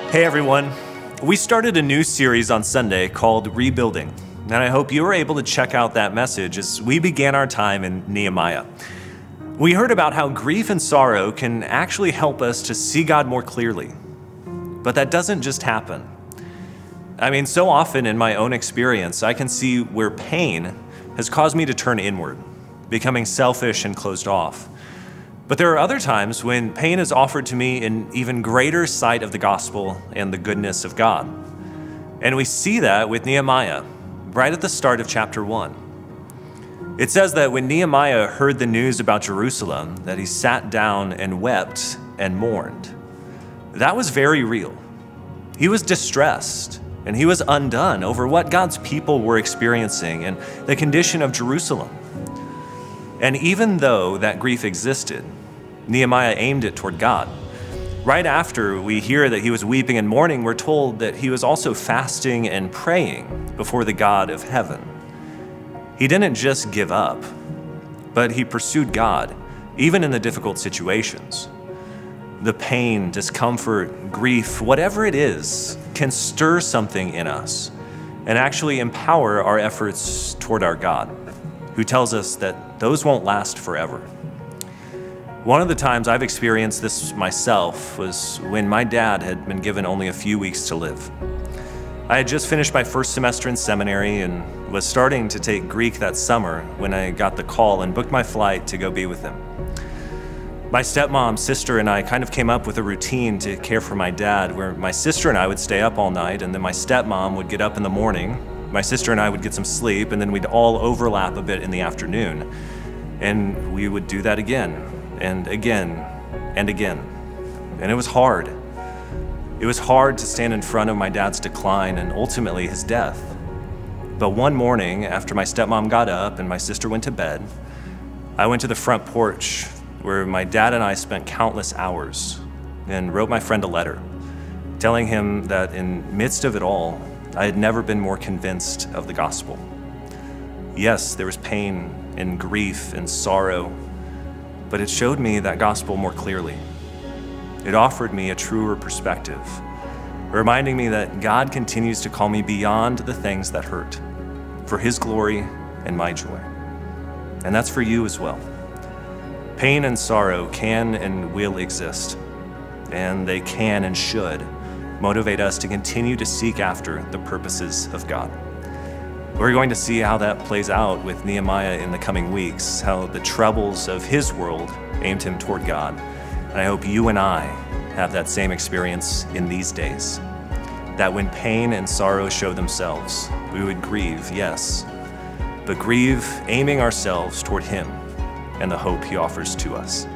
Hey everyone, we started a new series on Sunday called Rebuilding, and I hope you were able to check out that message as we began our time in Nehemiah. We heard about how grief and sorrow can actually help us to see God more clearly, but that doesn't just happen. I mean, so often in my own experience, I can see where pain has caused me to turn inward, becoming selfish and closed off. But there are other times when pain is offered to me in even greater sight of the gospel and the goodness of God. And we see that with Nehemiah, right at the start of chapter 1. It says that when Nehemiah heard the news about Jerusalem, that he sat down and wept and mourned. That was very real. He was distressed and he was undone over what God's people were experiencing and the condition of Jerusalem. And even though that grief existed, Nehemiah aimed it toward God. Right after we hear that he was weeping and mourning, we're told that he was also fasting and praying before the God of heaven. He didn't just give up, but he pursued God, even in the difficult situations. The pain, discomfort, grief, whatever it is, can stir something in us and actually empower our efforts toward our God, who tells us that those won't last forever. One of the times I've experienced this myself was when my dad had been given only a few weeks to live. I had just finished my first semester in seminary and was starting to take Greek that summer when I got the call and booked my flight to go be with him. My stepmom, sister, and I kind of came up with a routine to care for my dad where my sister and I would stay up all night, and then my stepmom would get up in the morning, my sister and I would get some sleep, and then we'd all overlap a bit in the afternoon. And we would do that again, and again, and again. And it was hard. It was hard to stand in front of my dad's decline and ultimately his death. But one morning, after my stepmom got up and my sister went to bed, I went to the front porch where my dad and I spent countless hours and wrote my friend a letter, telling him that in midst of it all, I had never been more convinced of the gospel. Yes, there was pain and grief and sorrow, but it showed me that gospel more clearly. It offered me a truer perspective, reminding me that God continues to call me beyond the things that hurt, for His glory and my joy. And that's for you as well. Pain and sorrow can and will exist, and they can and should motivate us to continue to seek after the purposes of God. We're going to see how that plays out with Nehemiah in the coming weeks, how the troubles of his world aimed him toward God. And I hope you and I have that same experience in these days, that when pain and sorrow show themselves, we would grieve, yes, but grieve aiming ourselves toward Him and the hope He offers to us.